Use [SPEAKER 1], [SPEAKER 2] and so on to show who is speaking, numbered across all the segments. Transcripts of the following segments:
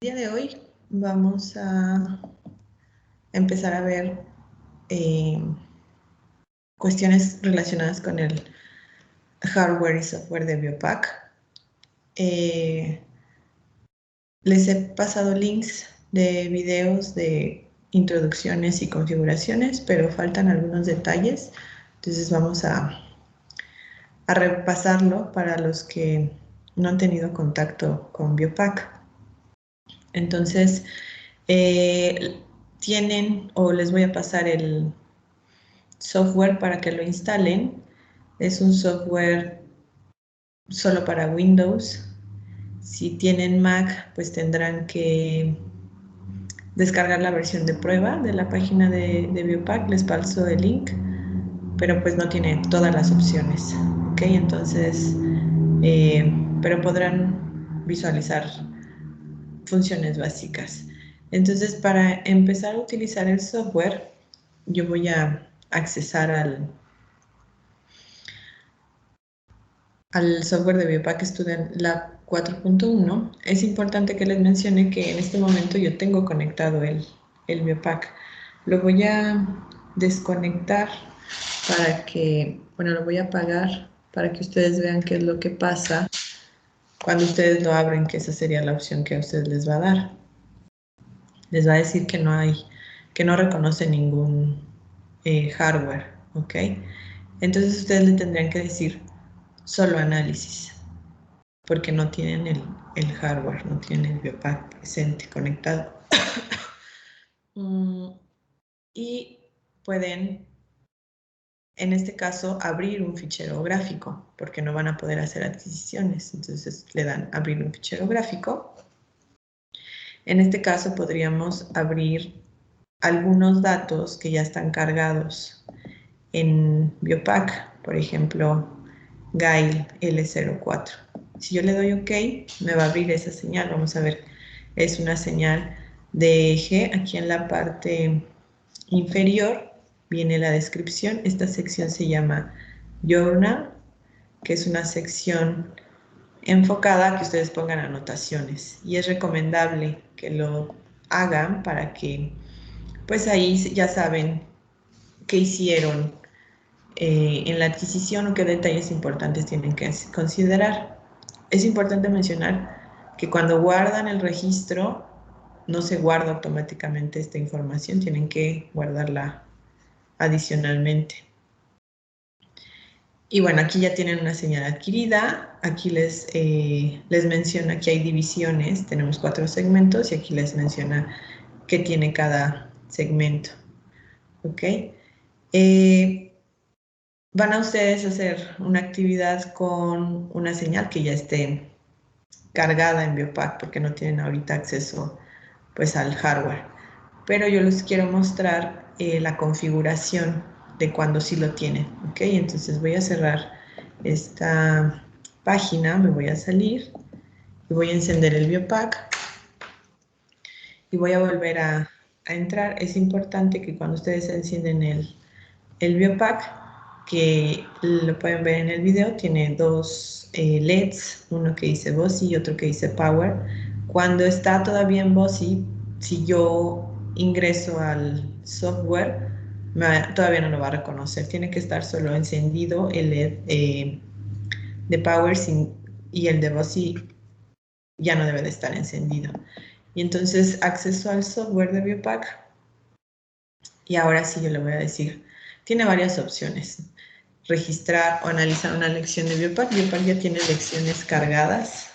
[SPEAKER 1] día de hoy vamos a empezar a ver cuestiones relacionadas con el hardware y software de Biopac. Les he pasado links de videos de introducciones y configuraciones, pero faltan algunos detalles. Entonces vamos a repasarlo para los que no han tenido contacto con Biopac. Entonces, tienen, o les voy a pasar el software para que lo instalen. Es un software solo para Windows. Si tienen Mac, pues tendrán que descargar la versión de prueba de la página de Biopac. Les paso el link, pero pues no tiene todas las opciones. ¿Ok? Entonces, pero podrán visualizar funciones básicas. Entonces, para empezar a utilizar el software, yo voy a accesar al software de Biopac Student Lab 4.1. Es importante que les mencione que en este momento yo tengo conectado el Biopac. Lo voy a desconectar para que, bueno, lo voy a apagar para que ustedes vean qué es lo que pasa cuando ustedes lo abren, que esa sería la opción que a ustedes les va a dar. Les va a decir que no reconoce ningún hardware, ¿ok? Entonces ustedes le tendrían que decir solo análisis, porque no tienen el hardware, no tienen el Biopac presente, conectado. Y pueden, en este caso, abrir un fichero gráfico, porque no van a poder hacer adquisiciones. Entonces le dan abrir un fichero gráfico. En este caso podríamos abrir algunos datos que ya están cargados en Biopac, por ejemplo, Gail L04. Si yo le doy OK, me va a abrir esa señal. Vamos a ver, es una señal de eje. Aquí en la parte inferior viene la descripción. Esta sección se llama Journal, que es una sección enfocada a que ustedes pongan anotaciones. Y es recomendable que lo hagan para que, pues ahí ya saben qué hicieron en la adquisición o qué detalles importantes tienen que considerar. Es importante mencionar que cuando guardan el registro, no se guarda automáticamente esta información, tienen que guardarla adicionalmente. Y bueno, aquí ya tienen una señal adquirida, aquí les menciona que hay divisiones, tenemos 4 segmentos y aquí les menciona qué tiene cada segmento. ¿Ok? Van a ustedes a hacer una actividad con una señal que ya esté cargada en Biopac porque no tienen ahorita acceso pues al hardware. Pero yo les quiero mostrar la configuración de cuando sí lo tienen. ¿Ok? Entonces voy a cerrar esta página, me voy a salir y voy a encender el Biopac y voy a volver a entrar. Es importante que cuando ustedes encienden el Biopac, que lo pueden ver en el video, tiene 2 LEDs, uno que dice BOSI y otro que dice Power. Cuando está todavía en BOSI, si yo ingreso al software, todavía no lo va a reconocer. Tiene que estar solo encendido el LED de Power y el de BOSI ya no debe de estar encendido. Y entonces acceso al software de Biopac y ahora sí yo le voy a decir, tiene varias opciones. Registrar o analizar una lección de Biopac. Biopac ya tiene lecciones cargadas.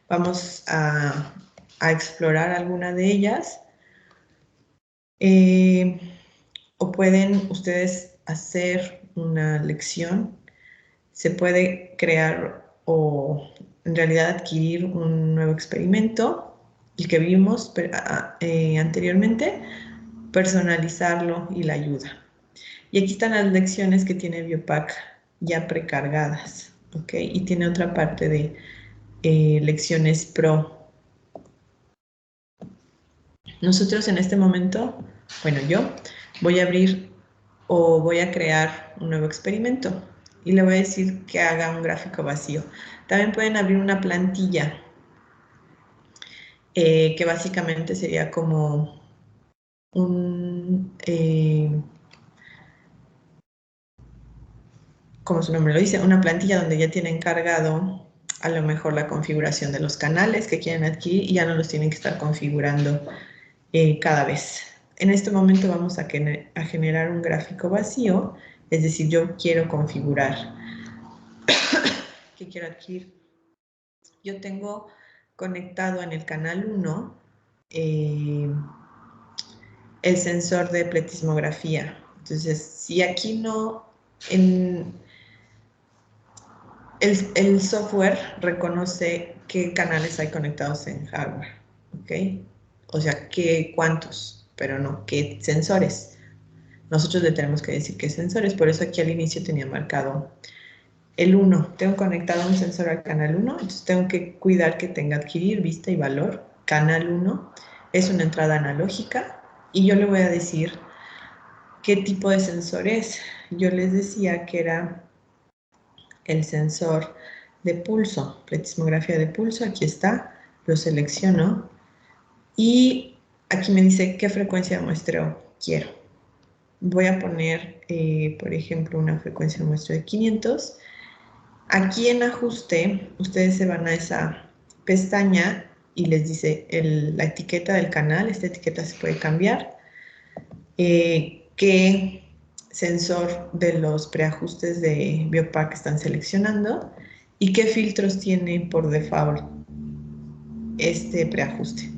[SPEAKER 1] Vamos a explorar alguna de ellas. O pueden ustedes hacer una lección. Se puede crear o en realidad adquirir un nuevo experimento, el que vimos anteriormente, personalizarlo y la ayuda. Y aquí están las lecciones que tiene Biopac ya precargadas, ¿ok? Y tiene otra parte de lecciones pro. Nosotros en este momento, bueno, yo voy a abrir o voy a crear un nuevo experimento y le voy a decir que haga un gráfico vacío. También pueden abrir una plantilla. que básicamente sería como como su nombre lo dice, una plantilla donde ya tienen cargado a lo mejor la configuración de los canales que quieren adquirir y ya no los tienen que estar configurando cada vez. En este momento vamos a generar un gráfico vacío, es decir, yo quiero configurar ¿qué quiero adquirir? Yo tengo conectado en el canal 1 el sensor de pletismografía. Entonces, si aquí no, el software reconoce qué canales hay conectados en hardware, ¿ok? O sea, cuántos, pero no qué sensores. Nosotros le tenemos que decir qué sensores, por eso aquí al inicio tenía marcado el 1. Tengo conectado un sensor al canal 1, entonces tengo que cuidar que tenga adquirir, vista y valor. Canal 1 es una entrada analógica y yo le voy a decir qué tipo de sensor es. Yo les decía que era el sensor de pulso, pletismografía de pulso, aquí está, lo selecciono y aquí me dice qué frecuencia de muestreo quiero. Voy a poner, por ejemplo, una frecuencia de muestreo de 500. Aquí en ajuste, ustedes se van a esa pestaña y les dice la etiqueta del canal, esta etiqueta se puede cambiar, qué sensor de los preajustes de Biopac están seleccionando y qué filtros tiene por default este preajuste.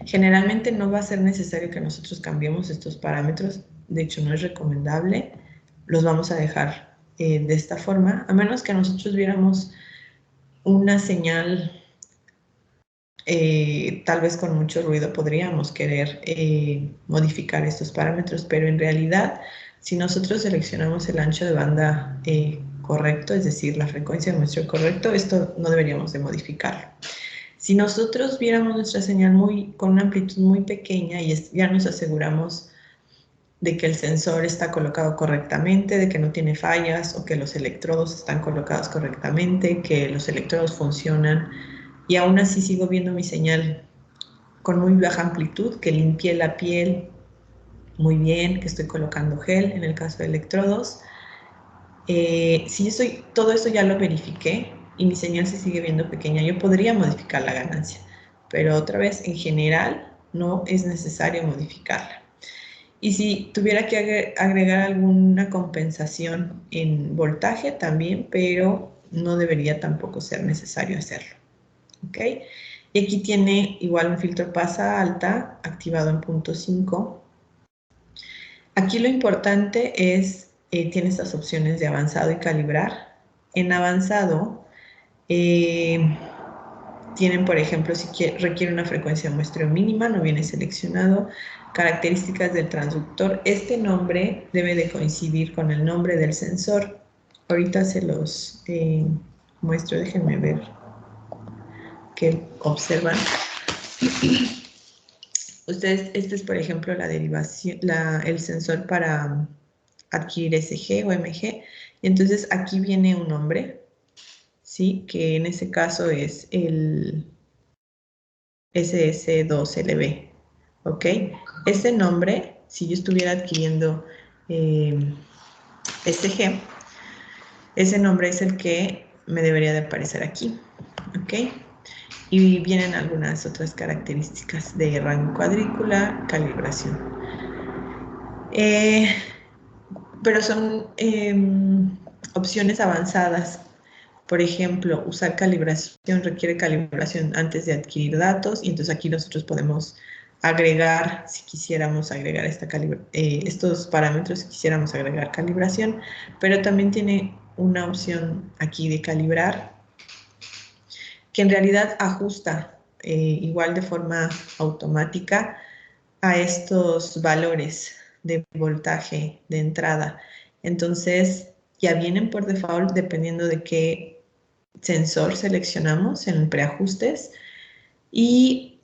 [SPEAKER 1] Generalmente no va a ser necesario que nosotros cambiemos estos parámetros, de hecho no es recomendable, los vamos a dejar de esta forma, a menos que nosotros viéramos una señal tal vez con mucho ruido podríamos querer modificar estos parámetros, pero en realidad si nosotros seleccionamos el ancho de banda correcto, es decir, la frecuencia de muestreo correcto, esto no deberíamos de modificarlo. Si nosotros viéramos nuestra señal con una amplitud muy pequeña y ya nos aseguramos de que el sensor está colocado correctamente, de que no tiene fallas o que los electrodos están colocados correctamente, que los electrodos funcionan y aún así sigo viendo mi señal con muy baja amplitud, que limpié la piel muy bien, que estoy colocando gel en el caso de electrodos. Si todo esto ya lo verifiqué y mi señal se sigue viendo pequeña, yo podría modificar la ganancia, pero otra vez, en general, no es necesario modificarla. Y si tuviera que agregar alguna compensación en voltaje también, pero no debería tampoco ser necesario hacerlo. ¿Ok? Y aquí tiene igual un filtro pasa alta activado en punto 5. Aquí lo importante es, tiene estas opciones de avanzado y calibrar. En avanzado, tienen, por ejemplo, si requiere una frecuencia de muestreo mínima, no viene seleccionado. Características del transductor. Este nombre debe de coincidir con el nombre del sensor. Ahorita se los muestro, déjenme ver qué observan. Ustedes, este es, por ejemplo, la derivación, el sensor para adquirir SG o MG. Y entonces aquí viene un nombre, ¿sí? Que en ese caso es el SS2LB, ¿ok? Ese nombre, si yo estuviera adquiriendo SG, ese nombre es el que me debería de aparecer aquí, ¿ok? Y vienen algunas otras características de rango cuadrícula, calibración. Pero son opciones avanzadas. Por ejemplo, usar calibración requiere calibración antes de adquirir datos y entonces aquí nosotros podemos agregar, si quisiéramos agregar estos parámetros, si quisiéramos agregar calibración, pero también tiene una opción aquí de calibrar que en realidad ajusta igual de forma automática a estos valores de voltaje de entrada. Entonces, ya vienen por default dependiendo de qué sensor seleccionamos en preajustes y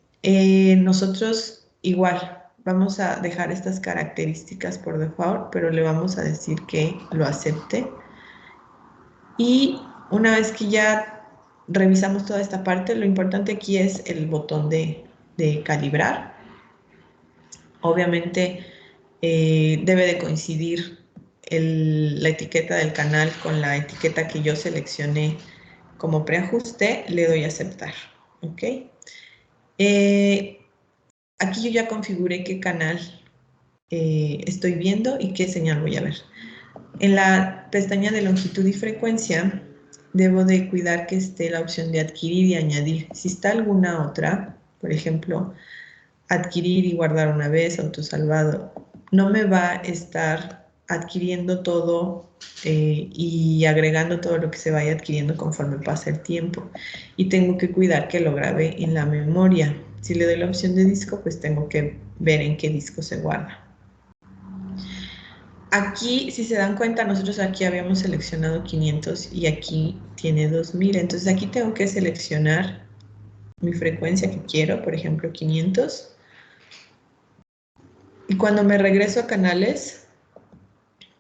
[SPEAKER 1] nosotros igual vamos a dejar estas características por default, pero le vamos a decir que lo acepte. Y una vez que ya revisamos toda esta parte. Lo importante aquí es el botón de calibrar. Obviamente debe de coincidir la etiqueta del canal con la etiqueta que yo seleccioné como preajuste. Le doy a aceptar. ¿Ok? Aquí yo ya configuré qué canal estoy viendo y qué señal voy a ver. En la pestaña de longitud y frecuencia, debo de cuidar que esté la opción de adquirir y añadir. Si está alguna otra, por ejemplo, adquirir y guardar una vez, autosalvado, no me va a estar adquiriendo todo y agregando todo lo que se vaya adquiriendo conforme pasa el tiempo. Y tengo que cuidar que lo grabe en la memoria. Si le doy la opción de disco, pues tengo que ver en qué disco se guarda. Aquí, si se dan cuenta, nosotros aquí habíamos seleccionado 500 y aquí tiene 2000. Entonces aquí tengo que seleccionar mi frecuencia que quiero, por ejemplo 500. Y cuando me regreso a canales,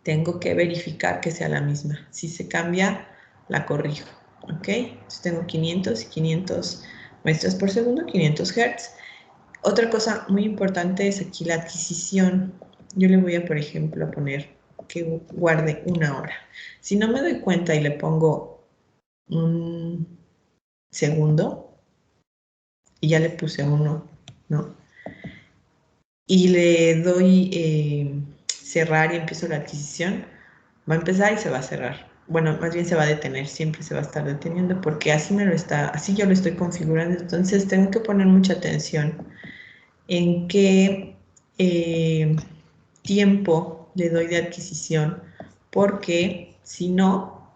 [SPEAKER 1] tengo que verificar que sea la misma. Si se cambia, la corrijo. ¿Ok? Entonces tengo 500 y 500 muestras por segundo, 500 Hz. Otra cosa muy importante es aquí la adquisición. Yo le voy a, por ejemplo, poner que guarde 1 hora. Si no me doy cuenta y le pongo un segundo, y ya le puse 1, ¿no? Y le doy cerrar y empiezo la adquisición, va a empezar y se va a cerrar. Bueno, más bien se va a detener, siempre se va a estar deteniendo porque así yo lo estoy configurando. Entonces tengo que poner mucha atención en qué tiempo le doy de adquisición, porque si no,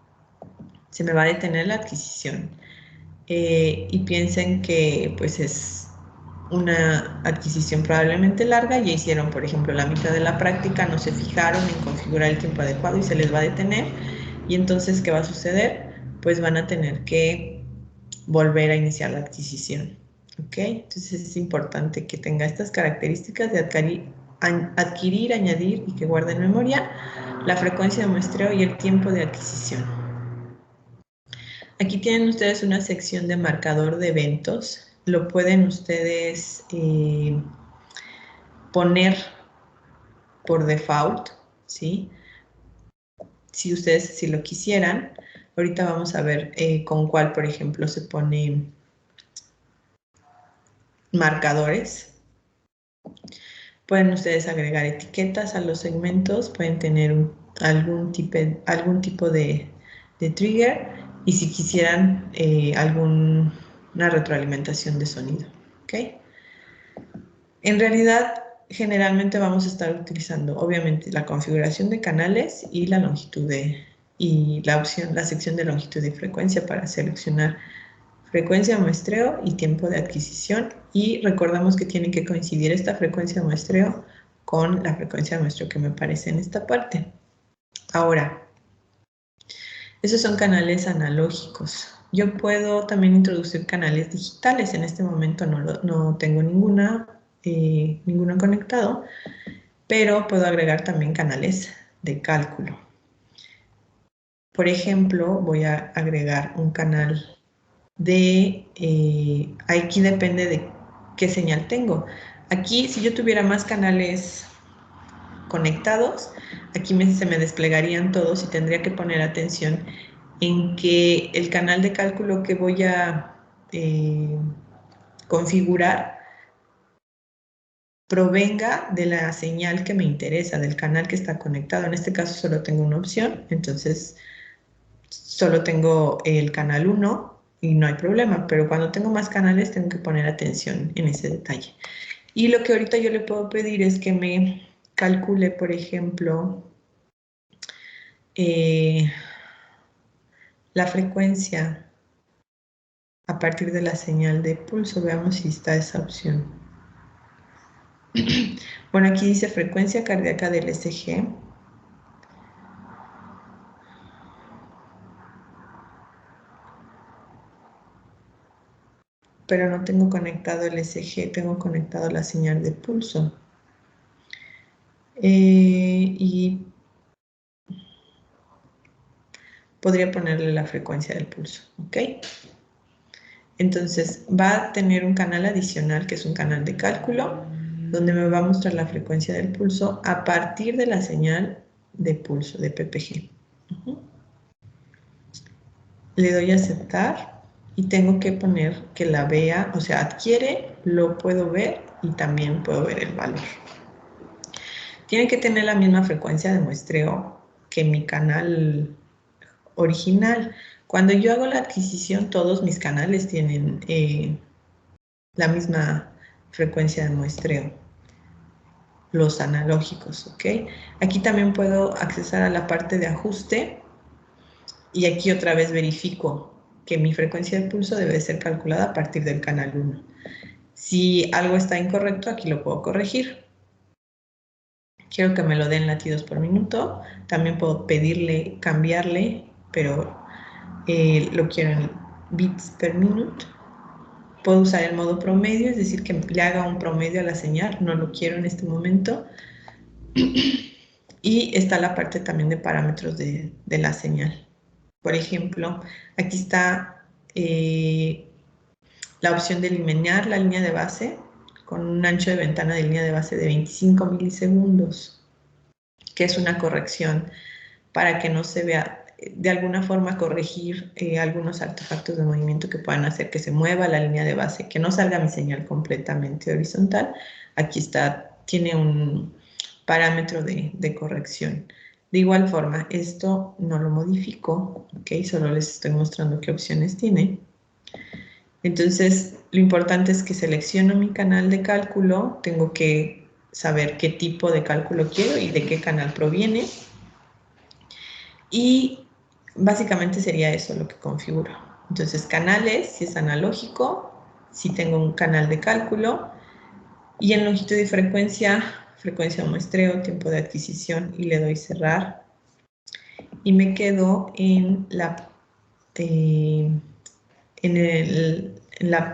[SPEAKER 1] se me va a detener la adquisición. Y piensen que pues es una adquisición probablemente larga, ya hicieron por ejemplo la mitad de la práctica, no se fijaron en configurar el tiempo adecuado y se les va a detener, y entonces ¿qué va a suceder? Pues van a tener que volver a iniciar la adquisición. ¿Ok? Entonces es importante que tenga estas características de adquirir, añadir y que guarde en memoria, la frecuencia de muestreo y el tiempo de adquisición. Aquí tienen ustedes una sección de marcador de eventos. Lo pueden ustedes poner por default, ¿sí? Si ustedes si lo quisieran. Ahorita vamos a ver con cuál, por ejemplo, se pone marcadores. Pueden ustedes agregar etiquetas a los segmentos, pueden tener algún tipo de trigger, y si quisieran alguna retroalimentación de sonido. ¿Ok? En realidad, generalmente vamos a estar utilizando, obviamente, la configuración de canales y la longitud y la sección de longitud y frecuencia para seleccionar frecuencia de muestreo y tiempo de adquisición. Y recordamos que tiene que coincidir esta frecuencia de muestreo con la frecuencia de muestreo que me aparece en esta parte. Ahora, esos son canales analógicos. Yo puedo también introducir canales digitales. En este momento no tengo ninguno conectado, pero puedo agregar también canales de cálculo. Por ejemplo, voy a agregar un canal aquí depende de qué señal tengo. Aquí, si yo tuviera más canales conectados, aquí se me desplegarían todos y tendría que poner atención en que el canal de cálculo que voy a configurar provenga de la señal que me interesa, del canal que está conectado. En este caso solo tengo una opción, entonces solo tengo el canal 1 y no hay problema, pero cuando tengo más canales tengo que poner atención en ese detalle. Y lo que ahorita yo le puedo pedir es que me calcule, por ejemplo, la frecuencia a partir de la señal de pulso. Veamos si está esa opción. Bueno, aquí dice frecuencia cardíaca del ECG. Pero no tengo conectado el ECG, tengo conectado la señal de pulso. Y podría ponerle la frecuencia del pulso, ¿ok? Entonces va a tener un canal adicional que es un canal de cálculo, donde me va a mostrar la frecuencia del pulso a partir de la señal de pulso de PPG. Le doy a aceptar y tengo que poner que la vea, o sea, adquiere, lo puedo ver y también puedo ver el valor. Tiene que tener la misma frecuencia de muestreo que mi canal original. Cuando yo hago la adquisición, todos mis canales tienen la misma frecuencia de muestreo, los analógicos, ¿ok? Aquí también puedo accesar a la parte de ajuste y aquí otra vez verifico que mi frecuencia de pulso debe ser calculada a partir del canal 1. Si algo está incorrecto, aquí lo puedo corregir. Quiero que me lo den latidos por minuto. También puedo pedirle, cambiarle, pero lo quiero en bits per minute. Puedo usar el modo promedio, es decir, que le haga un promedio a la señal. No lo quiero en este momento. Y está la parte también de parámetros de la señal. Por ejemplo, aquí está la opción de eliminar la línea de base con un ancho de ventana de línea de base de 25 milisegundos, que es una corrección para que no se vea, de alguna forma corregir algunos artefactos de movimiento que puedan hacer que se mueva la línea de base, que no salga mi señal completamente horizontal. Aquí está, tiene un parámetro de corrección. De igual forma, esto no lo modifico, ¿ok? Solo les estoy mostrando qué opciones tiene. Entonces, lo importante es que selecciono mi canal de cálculo, tengo que saber qué tipo de cálculo quiero y de qué canal proviene. Y básicamente sería eso lo que configuro. Entonces, canales, si es analógico, si tengo un canal de cálculo, y en longitud y frecuencia, frecuencia de muestreo, tiempo de adquisición, y le doy cerrar. Y me quedo en la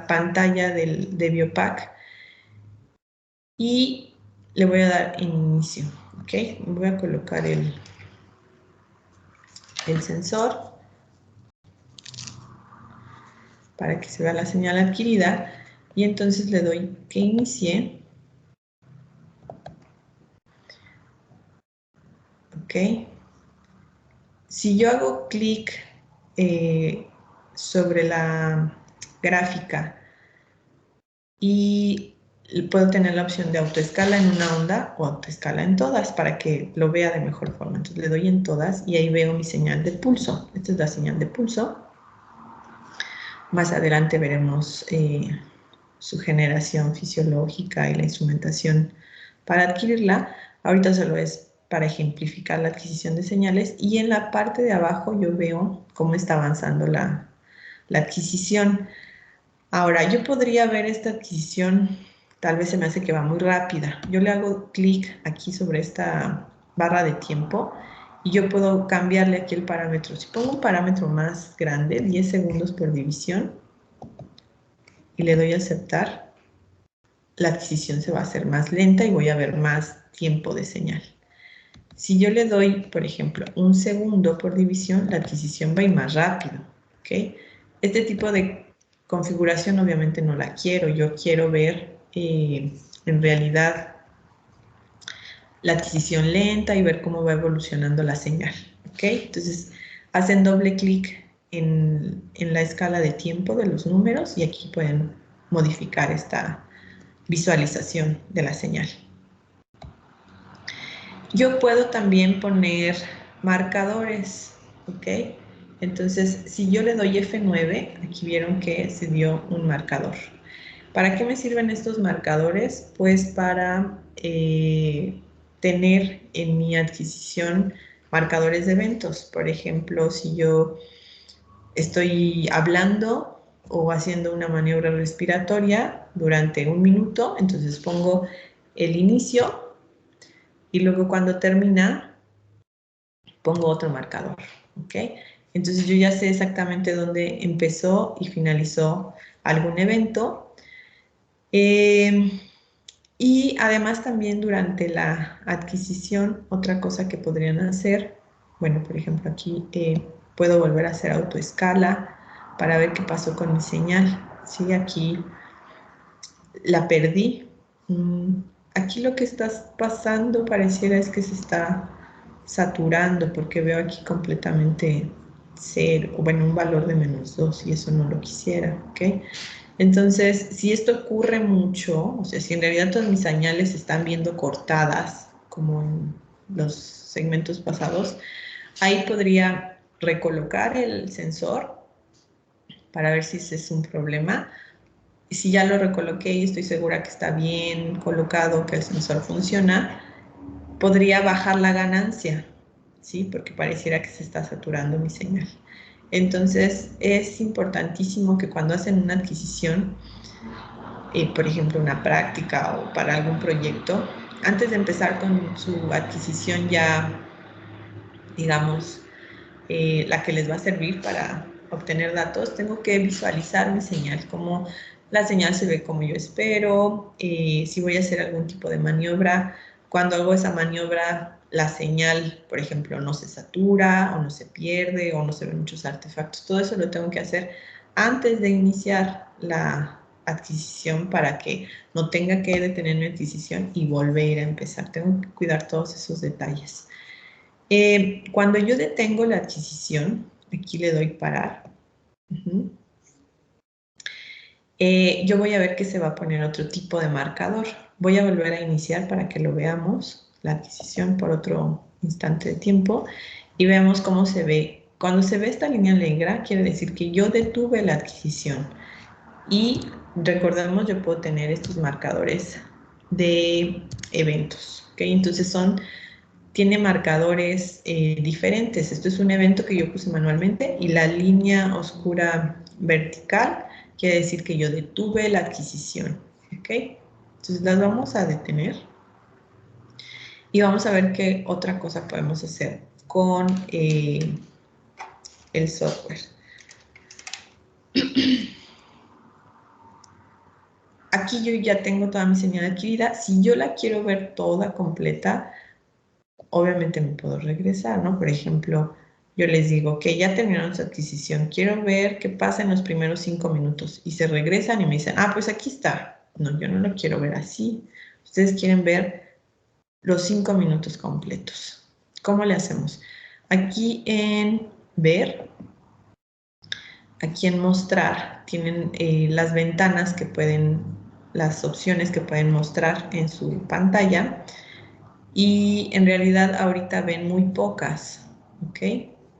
[SPEAKER 1] pantalla de Biopac y le voy a dar inicio, ¿ok? Voy a colocar el sensor para que se vea la señal adquirida y entonces le doy que inicie, ¿ok? Si yo hago clic sobre la gráfica y puedo tener la opción de autoescala en una onda o autoescala en todas para que lo vea de mejor forma. Entonces le doy en todas y ahí veo mi señal de pulso. Esta es la señal de pulso. Más adelante veremos su generación fisiológica y la instrumentación para adquirirla. Ahorita solo es para ejemplificar la adquisición de señales y en la parte de abajo yo veo cómo está avanzando la adquisición. Ahora, yo podría ver esta adquisición, tal vez se me hace que va muy rápida. Yo le hago clic aquí sobre esta barra de tiempo y yo puedo cambiarle aquí el parámetro. Si pongo un parámetro más grande, 10 segundos por división, y le doy a aceptar, la adquisición se va a hacer más lenta y voy a ver más tiempo de señal. Si yo le doy, por ejemplo, 1 segundo por división, la adquisición va a ir más rápido, ¿ok? Este tipo de configuración obviamente no la quiero. Yo quiero ver en realidad la adquisición lenta y ver cómo va evolucionando la señal, ¿ok? Entonces, hacen doble clic en la escala de tiempo de los números y aquí pueden modificar esta visualización de la señal. Yo puedo también poner marcadores, ¿ok? Entonces, si yo le doy F9, aquí vieron que se dio un marcador. ¿Para qué me sirven estos marcadores? Pues para tener en mi adquisición marcadores de eventos. Por ejemplo, si yo estoy hablando o haciendo una maniobra respiratoria durante 1 minuto, entonces pongo el inicio y luego cuando termina pongo otro marcador, ¿ok? Entonces yo ya sé exactamente dónde empezó y finalizó algún evento. Y además también durante la adquisición, otra cosa que podrían hacer, bueno, por ejemplo aquí puedo volver a hacer autoescala para ver qué pasó con mi señal. Sí, aquí la perdí. Aquí lo que está pasando pareciera es que se está saturando porque veo aquí completamente cero, bueno, un valor de -2 y eso no lo quisiera, ¿ok? Entonces, si esto ocurre mucho, o sea, si en realidad todas mis señales se están viendo cortadas, como en los segmentos pasados, ahí podría recolocar el sensor para ver si ese es un problema. Y si ya lo recoloqué y estoy segura que está bien colocado, que el sensor funciona, podría bajar la ganancia, ¿sí? Porque pareciera que se está saturando mi señal. Entonces, es importantísimo que cuando hacen una adquisición, por ejemplo, una práctica o para algún proyecto, antes de empezar con su adquisición ya, digamos, la que les va a servir para obtener datos, tengo que visualizar mi señal, cómo la señal se ve como yo espero, si voy a hacer algún tipo de maniobra, cuando hago esa maniobra, la señal, por ejemplo, no se satura o no se pierde o no se ven muchos artefactos. Todo eso lo tengo que hacer antes de iniciar la adquisición para que no tenga que detener mi adquisición y volver a empezar. Tengo que cuidar todos esos detalles. Cuando yo detengo la adquisición, aquí le doy parar. Yo voy a ver que se va a poner otro tipo de marcador. Voy a volver a iniciar para que lo veamos, la adquisición por otro instante de tiempo y veamos cómo se ve. Cuando se ve esta línea negra, quiere decir que yo detuve la adquisición. Y recordemos, yo puedo tener estos marcadores de eventos. ¿Okay? Entonces tiene marcadores diferentes. Esto es un evento que yo puse manualmente y la línea oscura vertical quiere decir que yo detuve la adquisición. ¿Ok? Entonces las vamos a detener y vamos a ver qué otra cosa podemos hacer con el software. Aquí yo ya tengo toda mi señal adquirida. Si yo la quiero ver toda completa, obviamente me puedo regresar, ¿no? Por ejemplo, yo les digo que ya terminaron su adquisición, quiero ver qué pasa en los primeros 5 minutos. Y se regresan y me dicen, ah, pues aquí está. No, yo no lo quiero ver así. Ustedes quieren ver los 5 minutos completos. ¿Cómo le hacemos? Aquí en ver, aquí en mostrar, tienen las ventanas que pueden, las opciones que pueden mostrar en su pantalla. Y en realidad ahorita ven muy pocas, ¿ok?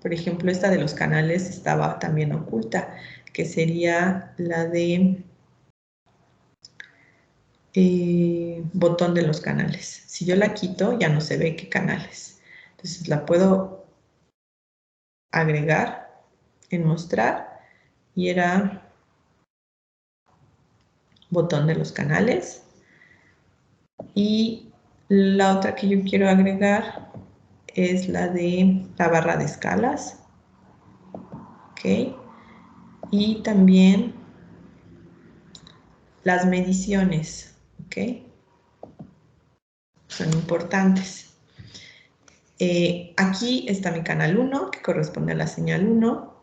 [SPEAKER 1] Por ejemplo, esta de los canales estaba también oculta, que sería la de botón de los canales. Si yo la quito, ya no se ve qué canales. Entonces la puedo agregar en mostrar y era botón de los canales. Y la otra que yo quiero agregar es la de la barra de escalas. ¿Ok? Y también las mediciones, ¿ok? Son importantes. Aquí está mi canal 1, que corresponde a la señal 1.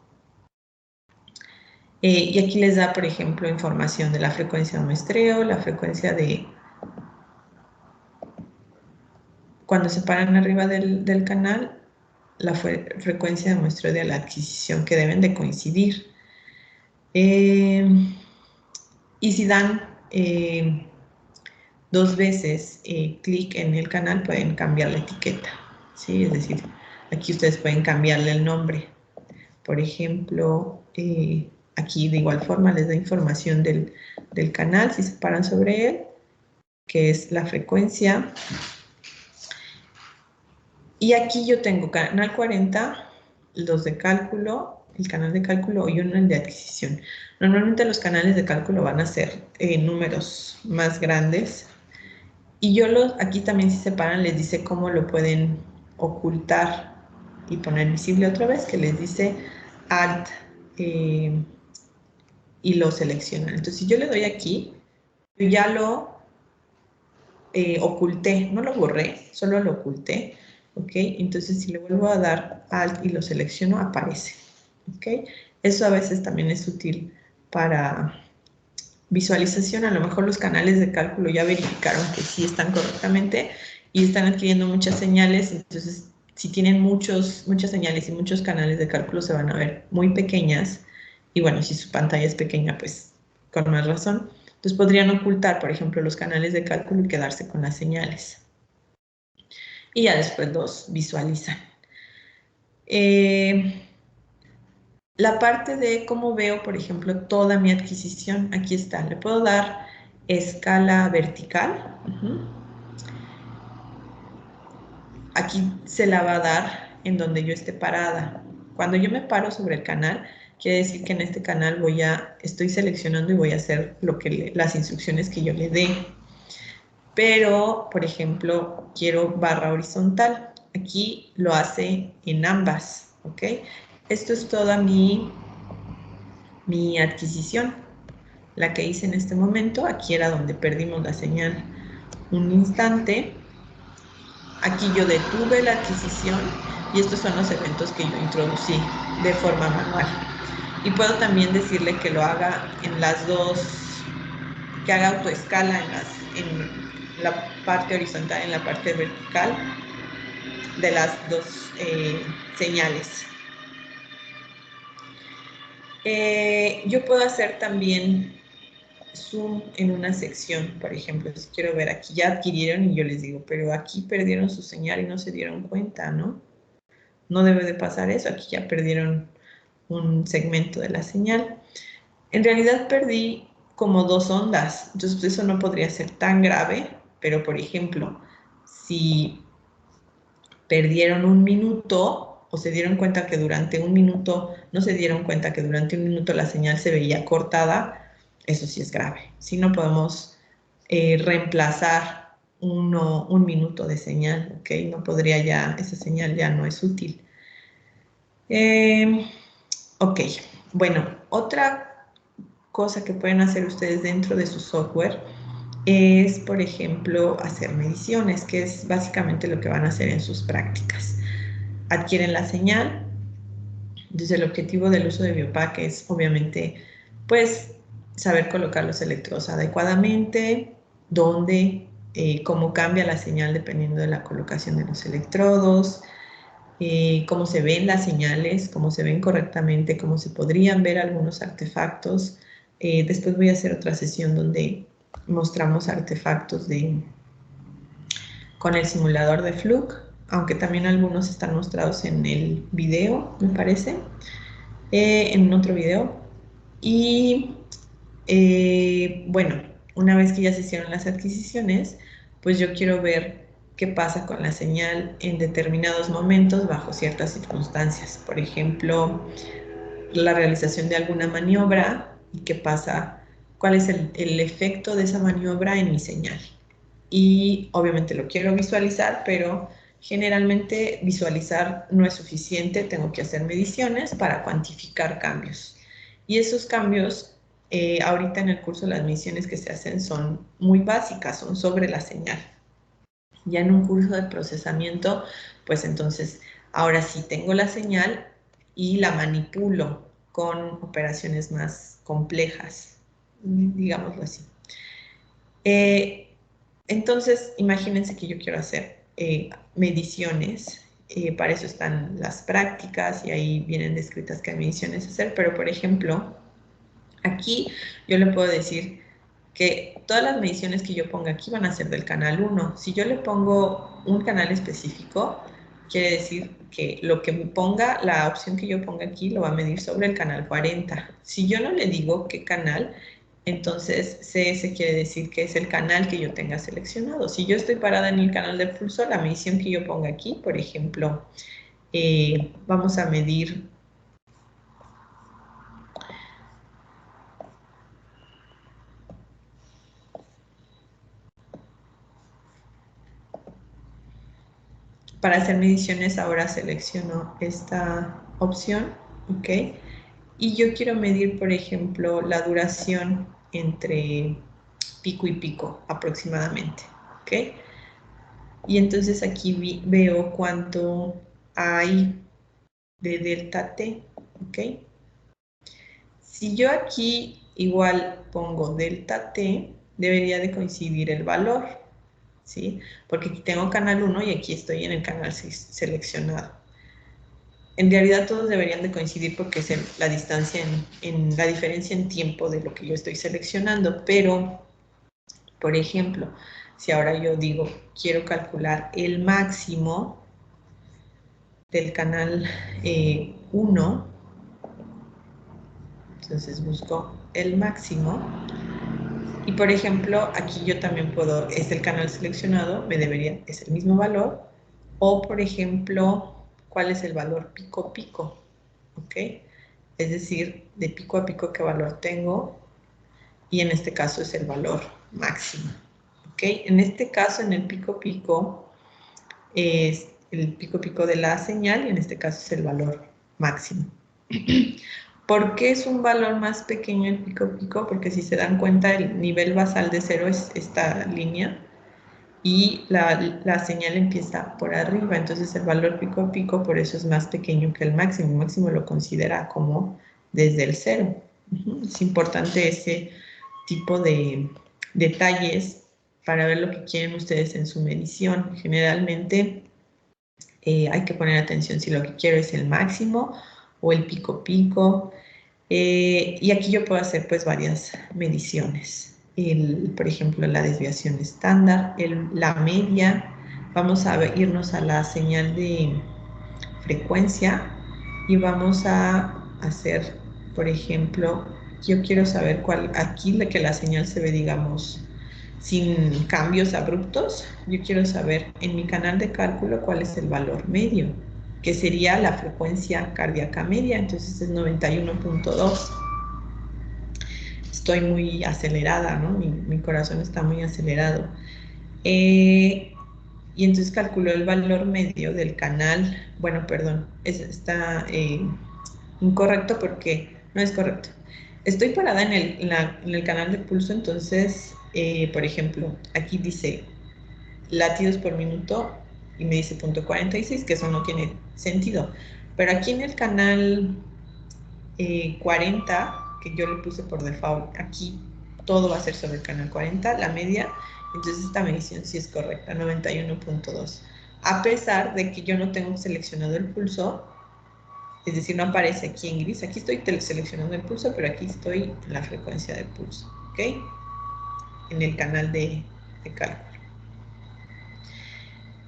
[SPEAKER 1] Y aquí les da, por ejemplo, información de la frecuencia de muestreo, la frecuencia de... Cuando se paran arriba del canal, la frecuencia de muestreo de la adquisición, que deben de coincidir. Y si dan 2 veces clic en el canal, pueden cambiar la etiqueta, ¿sí? Es decir, aquí ustedes pueden cambiarle el nombre. Por ejemplo, aquí de igual forma les da información del canal, si se paran sobre él, que es la frecuencia. Y aquí yo tengo canal 40, los de cálculo, el canal de cálculo y uno el de adquisición. Normalmente los canales de cálculo van a ser números más grandes. Y aquí también si se paran les dice cómo lo pueden ocultar y poner visible otra vez, que les dice Alt y lo seleccionan. Entonces si yo le doy aquí, yo ya lo oculté, no lo borré, solo lo oculté. ¿Ok? Entonces si le vuelvo a dar Alt y lo selecciono, aparece. ¿Ok? Eso a veces también es útil para visualización, a lo mejor los canales de cálculo ya verificaron que sí están correctamente y están adquiriendo muchas señales, entonces si tienen muchas señales y muchos canales de cálculo se van a ver muy pequeñas, y bueno, si su pantalla es pequeña, pues con más razón. Entonces podrían ocultar, por ejemplo, los canales de cálculo y quedarse con las señales. Y ya después los visualizan. La parte de cómo veo, por ejemplo, toda mi adquisición, aquí está. Le puedo dar escala vertical. Aquí se la va a dar en donde yo esté parada. Cuando yo me paro sobre el canal, quiere decir que en este canal estoy seleccionando y voy a hacer las instrucciones que yo le dé. Pero, por ejemplo, quiero barra horizontal. Aquí lo hace en ambas, ¿ok? Esto es toda mi adquisición. La que hice en este momento, aquí era donde perdimos la señal un instante. Aquí yo detuve la adquisición y estos son los eventos que yo introducí de forma manual. Y puedo también decirle que lo haga en las dos, que haga autoescala en la parte horizontal y en la parte vertical de las dos señales. Yo puedo hacer también zoom en una sección, por ejemplo, si quiero ver aquí ya adquirieron y yo les digo, pero aquí perdieron su señal y no se dieron cuenta, ¿no? No debe de pasar eso, aquí ya perdieron un segmento de la señal. En realidad perdí como 2 ondas, entonces pues, eso no podría ser tan grave, pero por ejemplo, si perdieron 1 minuto o se dieron cuenta que durante 1 minuto, no se dieron cuenta que durante 1 minuto la señal se veía cortada, eso sí es grave. Si no podemos reemplazar 1 minuto de señal, ¿ok? No podría ya, esa señal ya no es útil. Ok, bueno, otra cosa que pueden hacer ustedes dentro de su software es, por ejemplo, hacer mediciones, que es básicamente lo que van a hacer en sus prácticas. Adquieren la señal. Entonces el objetivo del uso de Biopac es obviamente pues saber colocar los electrodos adecuadamente, dónde, cómo cambia la señal dependiendo de la colocación de los electrodos, cómo se ven las señales, cómo se ven correctamente, cómo se podrían ver algunos artefactos. Después voy a hacer otra sesión donde mostramos artefactos con el simulador de Fluke, aunque también algunos están mostrados en el video, me parece, en otro video. Y bueno, una vez que ya se hicieron las adquisiciones, pues yo quiero ver qué pasa con la señal en determinados momentos bajo ciertas circunstancias. Por ejemplo, la realización de alguna maniobra y qué pasa, cuál es el efecto de esa maniobra en mi señal. Y obviamente lo quiero visualizar, pero generalmente visualizar no es suficiente, tengo que hacer mediciones para cuantificar cambios. Y esos cambios, ahorita en el curso las mediciones que se hacen son muy básicas, son sobre la señal. Ya en un curso de procesamiento, pues entonces ahora sí tengo la señal y la manipulo con operaciones más complejas, digámoslo así. Entonces, imagínense que yo quiero hacer mediciones, para eso están las prácticas y ahí vienen descritas qué mediciones hacer, pero por ejemplo, aquí yo le puedo decir que todas las mediciones que yo ponga aquí van a ser del canal 1. Si yo le pongo un canal específico, quiere decir que lo que me ponga, la opción que yo ponga aquí, lo va a medir sobre el canal 40. Si yo no le digo qué canal, entonces CS quiere decir que es el canal que yo tenga seleccionado. Si yo estoy parada en el canal del pulso, la medición que yo ponga aquí, por ejemplo, vamos a medir para hacer mediciones. Ahora selecciono esta opción, ¿ok? Y yo quiero medir, por ejemplo, la duración entre pico y pico aproximadamente, ¿ok? Y entonces aquí veo cuánto hay de delta T, ¿ok? Si yo aquí igual pongo delta T, debería de coincidir el valor, ¿sí? Porque aquí tengo canal 1 y aquí estoy en el canal 6 seleccionado. En realidad todos deberían de coincidir porque es la distancia en la diferencia en tiempo de lo que yo estoy seleccionando, pero, por ejemplo, si ahora yo digo, quiero calcular el máximo del canal 1, entonces busco el máximo, y por ejemplo, aquí yo también puedo, es el canal seleccionado, es el mismo valor, o por ejemplo, ¿cuál es el valor pico-pico? ¿Ok? Es decir, de pico a pico qué valor tengo, y en este caso es el valor máximo. ¿Ok? En este caso, en el pico-pico, es el pico-pico de la señal, y en este caso es el valor máximo. ¿Por qué es un valor más pequeño el pico-pico? Porque si se dan cuenta, el nivel basal de 0 es esta línea, y la señal empieza por arriba, entonces el valor pico-pico por eso es más pequeño que el máximo. El máximo lo considera como desde el 0. Es importante ese tipo de detalles para ver lo que quieren ustedes en su medición. Generalmente hay que poner atención si lo que quiero es el máximo o el pico-pico. Y aquí yo puedo hacer pues varias mediciones. Por ejemplo, la desviación estándar, la media. Vamos a irnos a la señal de frecuencia y vamos a hacer, por ejemplo, yo quiero saber cuál, aquí que la señal se ve, digamos, sin cambios abruptos. Yo quiero saber en mi canal de cálculo cuál es el valor medio, que sería la frecuencia cardíaca media, entonces es 91.2. Estoy muy acelerada, ¿no? Mi corazón está muy acelerado. Y entonces calculo el valor medio del canal. Bueno, perdón, está incorrecto porque no es correcto. Estoy parada en el canal de pulso, entonces, por ejemplo, aquí dice latidos por minuto y me dice .46, que eso no tiene sentido. Pero aquí en el canal 40, que yo le puse por default, aquí todo va a ser sobre el canal 40, la media, entonces esta medición sí es correcta, 91.2. A pesar de que yo no tengo seleccionado el pulso, es decir, no aparece aquí en gris, aquí estoy seleccionando el pulso, pero aquí estoy en la frecuencia del pulso, ¿ok? En el canal de cálculo.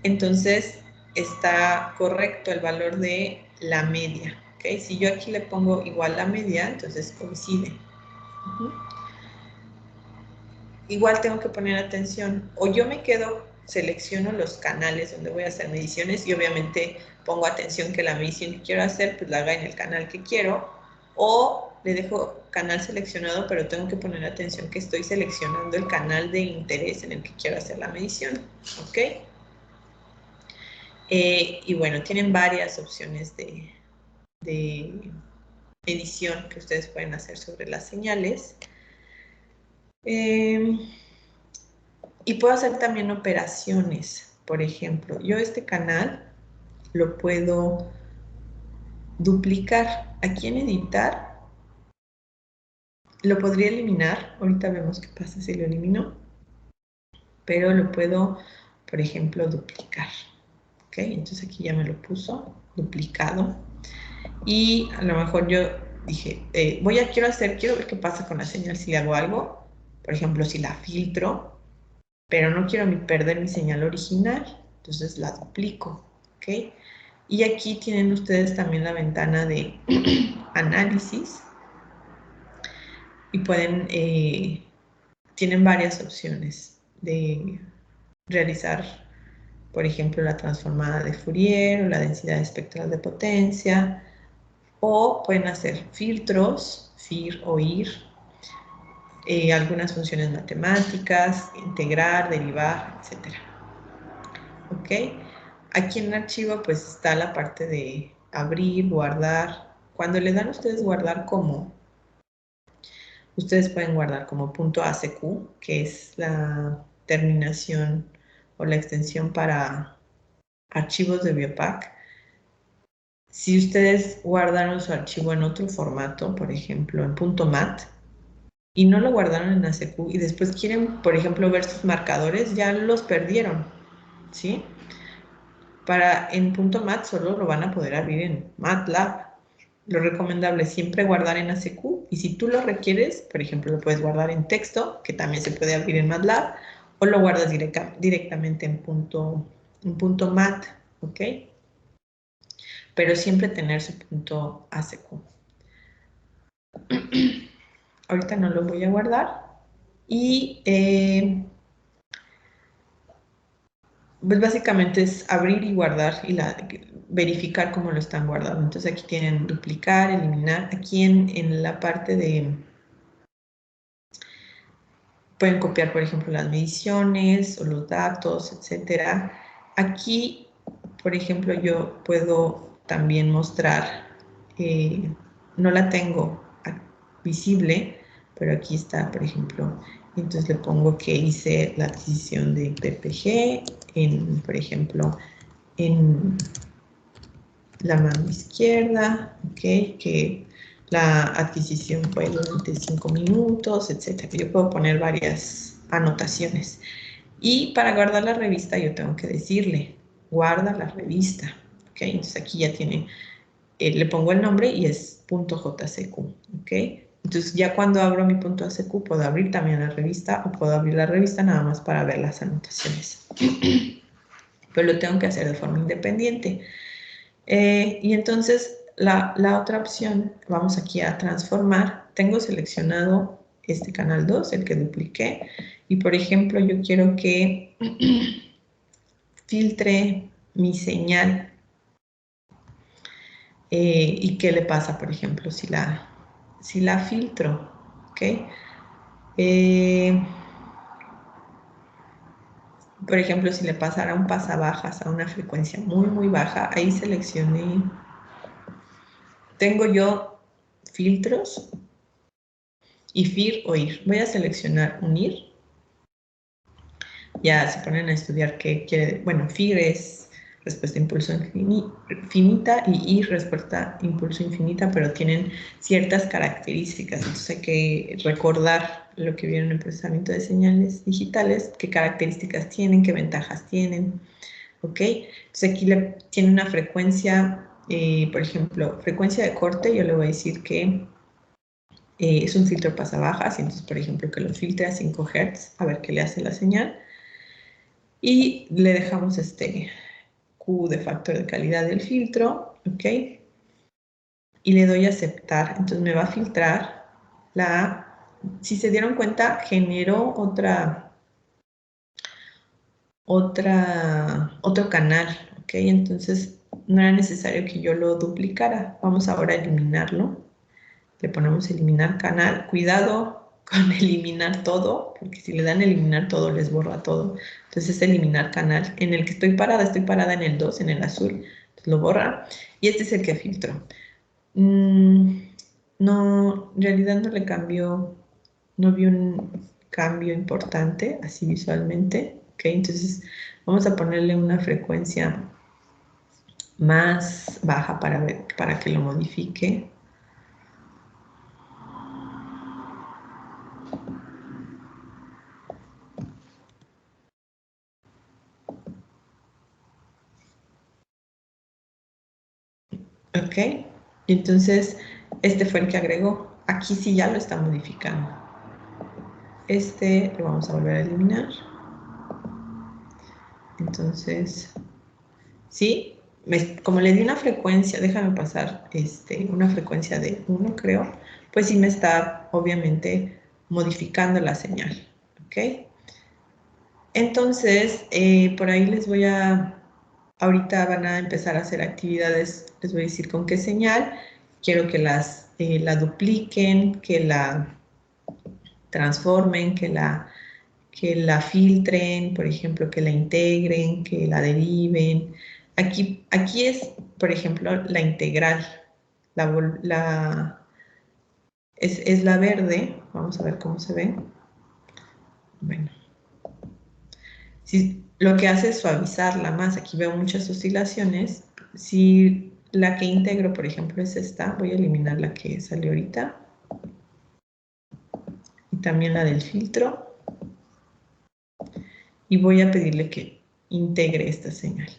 [SPEAKER 1] Entonces, está correcto el valor de la media, ¿ok? Si yo aquí le pongo igual la media, entonces coincide. Igual tengo que poner atención, o yo me quedo, selecciono los canales donde voy a hacer mediciones y obviamente pongo atención que la medición que quiero hacer, pues la haga en el canal que quiero, o le dejo canal seleccionado, pero tengo que poner atención que estoy seleccionando el canal de interés en el que quiero hacer la medición, ¿ok? Y bueno, tienen varias opciones de medición que ustedes pueden hacer sobre las señales. Y puedo hacer también operaciones. Por ejemplo, yo este canal lo puedo duplicar. Aquí en editar lo podría eliminar. Ahorita vemos qué pasa si lo elimino. Pero lo puedo, por ejemplo, duplicar. ¿Ok? Entonces aquí ya me lo puso duplicado. Y a lo mejor yo dije, quiero ver qué pasa con la señal si le hago algo. Por ejemplo, si la filtro, pero no quiero perder mi señal original, entonces la duplico, ¿ok? Y aquí tienen ustedes también la ventana de análisis y tienen varias opciones de realizar, por ejemplo, la transformada de Fourier o la densidad espectral de potencia, o pueden hacer filtros, FIR o IR, algunas funciones matemáticas, integrar, derivar, etc. ¿Ok? Aquí en el archivo pues está la parte de abrir, guardar. Cuando le dan a ustedes guardar como, ustedes pueden guardar como .acq, que es la terminación o la extensión para archivos de Biopac. Si ustedes guardaron su archivo en otro formato, por ejemplo en .mat, y no lo guardaron en ACQ y después quieren, por ejemplo, ver sus marcadores, ya los perdieron, ¿sí? En .mat solo lo van a poder abrir en MATLAB. Lo recomendable es siempre guardar en ACQ y si tú lo requieres, por ejemplo, lo puedes guardar en texto, que también se puede abrir en MATLAB, o lo guardas directamente en punto .mat, ¿ok? Pero siempre tener su punto ACQ. Ahorita no lo voy a guardar y pues básicamente es abrir y guardar y verificar cómo lo están guardando. Entonces aquí tienen duplicar, eliminar. Aquí en la parte de... Pueden copiar, por ejemplo, las mediciones o los datos, etcétera. Aquí, por ejemplo, yo puedo también mostrar, no la tengo visible, pero aquí está, por ejemplo. Entonces le pongo que hice la adquisición de PPG, por ejemplo, en la mano izquierda, ¿ok? Que la adquisición fue durante 5 minutos, etc. Yo puedo poner varias anotaciones. Y para guardar la revista yo tengo que decirle, guarda la revista, ¿ok? Entonces aquí ya tiene, le pongo el nombre y es .jcq, ¿ok? Entonces ya cuando abro mi .jcq puedo abrir también la revista o puedo abrir la revista nada más para ver las anotaciones. Pero lo tengo que hacer de forma independiente. Y entonces la otra opción, vamos aquí a transformar. Tengo seleccionado este canal 2, el que dupliqué. Y por ejemplo, yo quiero que filtre mi señal. ¿Y qué le pasa, por ejemplo, si la filtro? ¿Ok? Por ejemplo, si le pasara un pasabajas a una frecuencia muy, muy baja, ahí seleccioné. Tengo yo filtros y FIR o IR. Voy a seleccionar un IR. Ya se ponen a estudiar qué quiere. Bueno, FIR es respuesta impulso finita y IR respuesta impulso infinita, pero tienen ciertas características. Entonces hay que recordar lo que vieron en el procesamiento de señales digitales, qué características tienen, qué ventajas tienen. ¿Ok? Entonces aquí tiene una frecuencia, por ejemplo, frecuencia de corte, yo le voy a decir que es un filtro pasabajas, y entonces, por ejemplo, que lo filtre a 5 Hz, a ver qué le hace la señal. Y le dejamos este Q de factor de calidad del filtro, ¿ok? Y le doy a aceptar, entonces me va a filtrar si se dieron cuenta, generó otro canal, ¿ok? Entonces no era necesario que yo lo duplicara. Vamos ahora a eliminarlo. Le ponemos eliminar canal. Cuidado con eliminar todo, porque si le dan eliminar todo, les borra todo. Entonces eliminar canal. En el que estoy parada en el 2, en el azul. Entonces lo borra. Y este es el que filtro. No, en realidad no le cambió, no vi un cambio importante así visualmente. Ok, entonces vamos a ponerle una frecuencia más baja para que lo modifique. Ok, y entonces este fue el que agregó. Aquí sí ya lo está modificando. Este lo vamos a volver a eliminar. Entonces, sí, como le di una frecuencia, déjame pasar una frecuencia de 1, creo, pues sí me está obviamente modificando la señal. ¿Ok? Entonces, por ahí ahorita van a empezar a hacer actividades, les voy a decir con qué señal. Quiero que la dupliquen, que la transformen, que la filtren, por ejemplo, que la integren, que la deriven. Aquí es, por ejemplo, la integral. Es la verde. Vamos a ver cómo se ve. Bueno. Si lo que hace es suavizarla más, aquí veo muchas oscilaciones. Si la que integro, por ejemplo, es esta, voy a eliminar la que salió ahorita. también la del filtro. Y voy a pedirle que integre esta señal.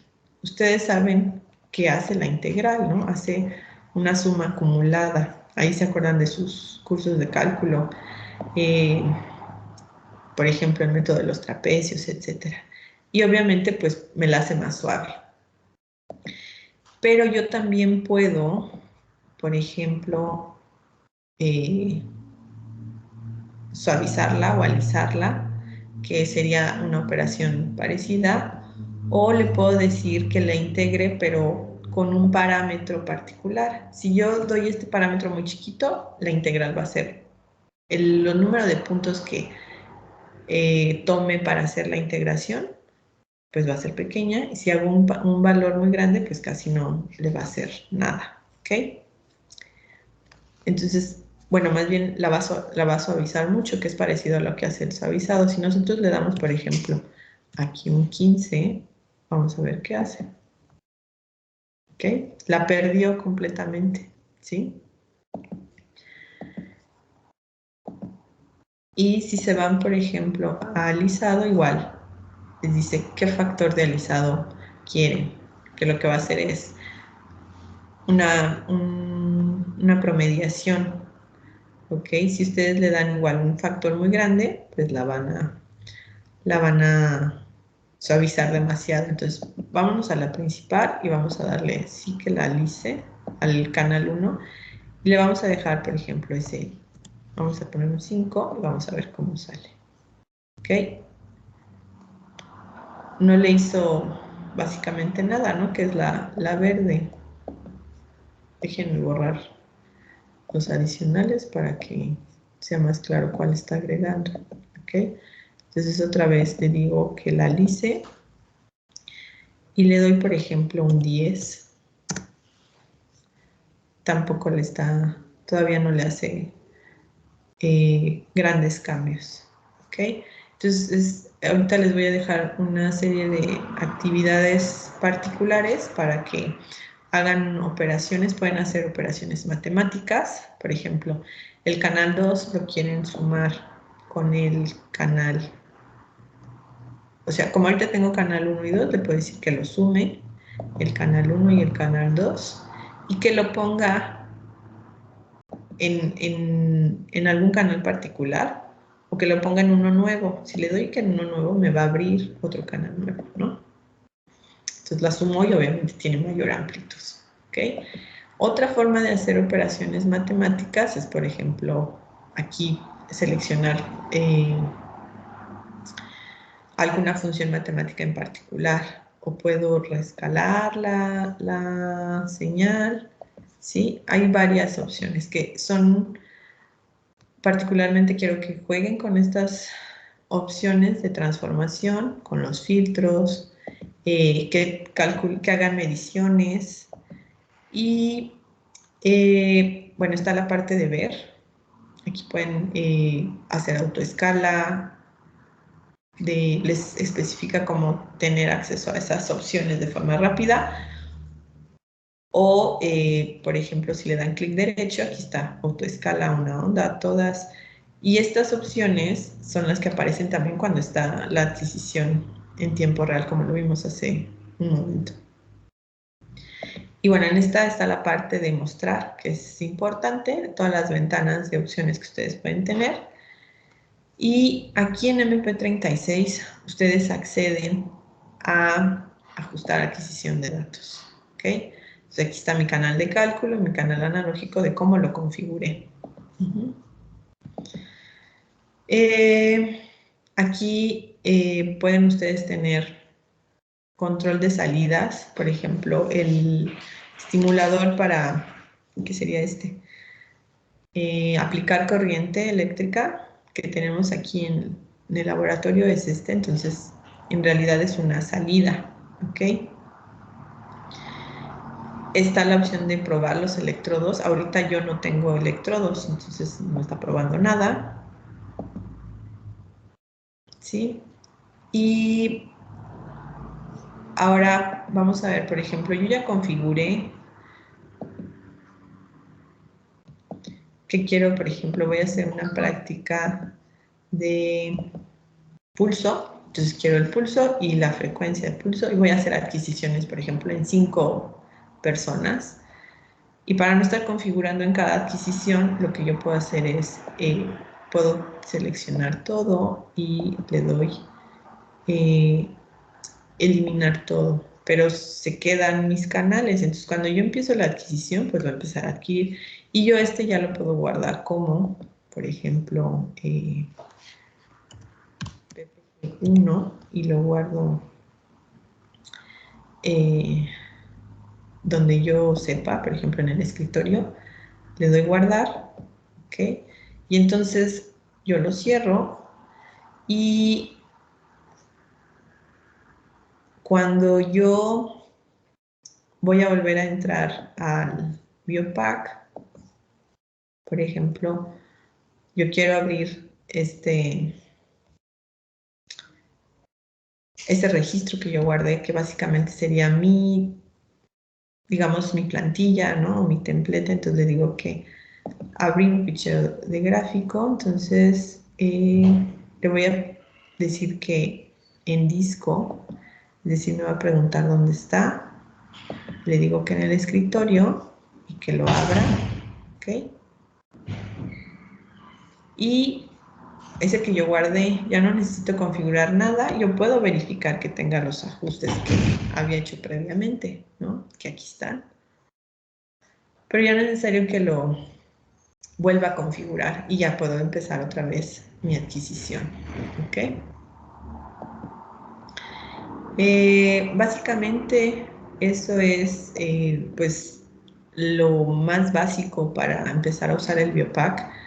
[SPEAKER 1] Ustedes saben qué hace la integral, ¿no? Hace una suma acumulada. Ahí se acuerdan de sus cursos de cálculo. Por ejemplo, el método de los trapecios, etc. Y obviamente, pues, me la hace más suave. Pero yo también puedo, por ejemplo, suavizarla o alisarla, que sería una operación parecida, o le puedo decir que la integre, pero con un parámetro particular. Si yo doy este parámetro muy chiquito, la integral va a ser los números de puntos que tome para hacer la integración, pues va a ser pequeña, y si hago un valor muy grande, pues casi no le va a hacer nada, ¿ok? Entonces, bueno, más bien la va a suavizar mucho, que es parecido a lo que hace el suavizado. Si nosotros le damos, por ejemplo, aquí un 15, vamos a ver qué hace. ¿Ok? La perdió completamente, ¿sí? Y si se van, por ejemplo, a alisado, igual, les dice qué factor de alisado quieren, que lo que va a hacer es una promediación, ¿ok? Si ustedes le dan igual un factor muy grande, pues la van a suavizar demasiado. Entonces, vámonos a la principal y vamos a darle sí que la alice al canal 1. Y le vamos a dejar, por ejemplo, ese, vamos a poner un 5 y vamos a ver cómo sale. ¿Ok? No le hizo básicamente nada, ¿no? Que es la verde. Déjenme borrar los adicionales para que sea más claro cuál está agregando. ¿Ok? Entonces otra vez le digo que la alice y le doy, por ejemplo, un 10. Tampoco le está, todavía no le hace grandes cambios. ¿Ok? Entonces, ahorita les voy a dejar una serie de actividades particulares para que hagan operaciones, pueden hacer operaciones matemáticas. Por ejemplo, el canal 2 lo quieren sumar con el canal. O sea, como ahorita tengo canal 1 y 2, le puedo decir que lo sume, el canal 1 y el canal 2, y que lo ponga en algún canal particular, o que lo ponga en uno nuevo. Si le doy que en uno nuevo, me va a abrir otro canal nuevo, ¿no? Entonces la sumo y obviamente tiene mayor amplitud, ¿ok? Otra forma de hacer operaciones matemáticas es, por ejemplo, aquí seleccionar alguna función matemática en particular, o puedo reescalar la señal, ¿sí? Hay varias opciones que son, particularmente quiero que jueguen con estas opciones de transformación, con los filtros, que hagan mediciones y, bueno, está la parte de ver. Aquí pueden hacer autoescala, les especifica cómo tener acceso a esas opciones de forma rápida. O, por ejemplo, si le dan clic derecho, aquí está autoescala, una onda, todas. Y estas opciones son las que aparecen también cuando está la adquisición en tiempo real, como lo vimos hace un momento. Y bueno, en esta está la parte de mostrar, que es importante, todas las ventanas de opciones que ustedes pueden tener. Y aquí en MP36 ustedes acceden a ajustar adquisición de datos. ¿Ok? Entonces aquí está mi canal de cálculo, mi canal analógico de cómo lo configuré. Aquí pueden ustedes tener control de salidas, por ejemplo, el estimulador para, ¿qué sería este? Aplicar corriente eléctrica que tenemos aquí en el laboratorio es este, entonces en realidad es una salida, ¿ok? Está la opción de probar los electrodos. Ahorita yo no tengo electrodos, entonces no está probando nada. ¿Sí? Y ahora vamos a ver, por ejemplo, yo ya configuré que quiero, por ejemplo, voy a hacer una práctica de pulso. Entonces quiero el pulso y la frecuencia de pulso y voy a hacer adquisiciones, por ejemplo, en 5 personas. Y para no estar configurando en cada adquisición, lo que yo puedo hacer es, puedo seleccionar todo y le doy eliminar todo, pero se quedan mis canales. Entonces, cuando yo empiezo la adquisición, pues va a empezar a adquirir. Y yo ya lo puedo guardar como, por ejemplo, PPG1 y lo guardo donde yo sepa, por ejemplo, en el escritorio. Le doy guardar, ¿ok? Y entonces yo lo cierro y cuando yo voy a volver a entrar al Biopack, por ejemplo, yo quiero abrir este registro que yo guardé, que básicamente sería mi, digamos, mi plantilla, ¿no? Mi template. Entonces le digo que abrir un fichero de gráfico. Entonces le voy a decir que en disco, es decir, me va a preguntar dónde está. Le digo que en el escritorio y que lo abra, ¿ok? Y ese que yo guardé, ya no necesito configurar nada. Yo puedo verificar que tenga los ajustes que había hecho previamente, ¿no? Que aquí están. Pero ya no es necesario que lo vuelva a configurar y ya puedo empezar otra vez mi adquisición, ¿ok? Básicamente eso es pues lo más básico para empezar a usar el Biopack.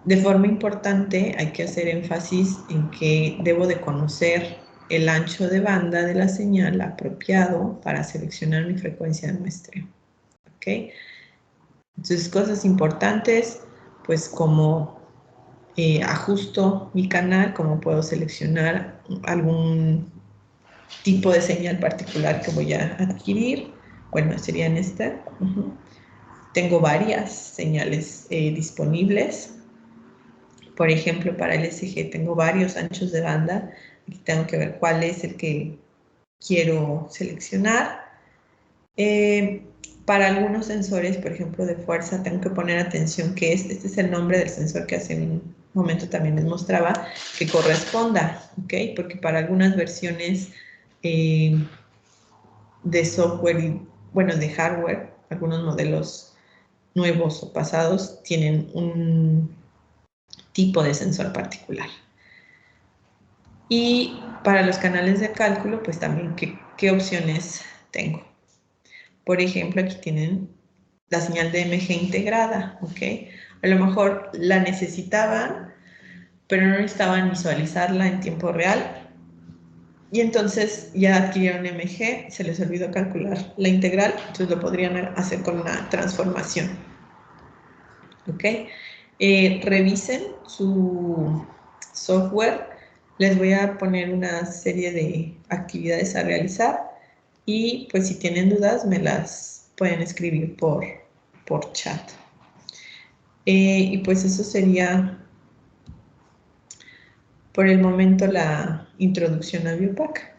[SPEAKER 1] De forma importante hay que hacer énfasis en que debo de conocer el ancho de banda de la señal apropiado para seleccionar mi frecuencia de muestreo, ¿ok? Entonces, cosas importantes, pues como ajusto mi canal, como puedo seleccionar algún tipo de señal particular que voy a adquirir. Bueno, sería en esta. Tengo varias señales disponibles. Por ejemplo, para el SG tengo varios anchos de banda. Aquí tengo que ver cuál es el que quiero seleccionar. Para algunos sensores, por ejemplo, de fuerza, tengo que poner atención que este es el nombre del sensor que hace un momento también les mostraba, que corresponda, ¿ok? Porque para algunas versiones de software y, bueno, de hardware, algunos modelos nuevos o pasados tienen un tipo de sensor particular. Y para los canales de cálculo, pues también, ¿qué opciones tengo? Por ejemplo, aquí tienen la señal de MG integrada, ¿ok? A lo mejor la necesitaban, pero no necesitaban visualizarla en tiempo real. Y entonces ya adquirieron MG, se les olvidó calcular la integral, entonces lo podrían hacer con una transformación, ¿ok? Revisen su software. Les voy a poner una serie de actividades a realizar y pues si tienen dudas me las pueden escribir por chat. Y pues eso sería por el momento la introducción a Biopack.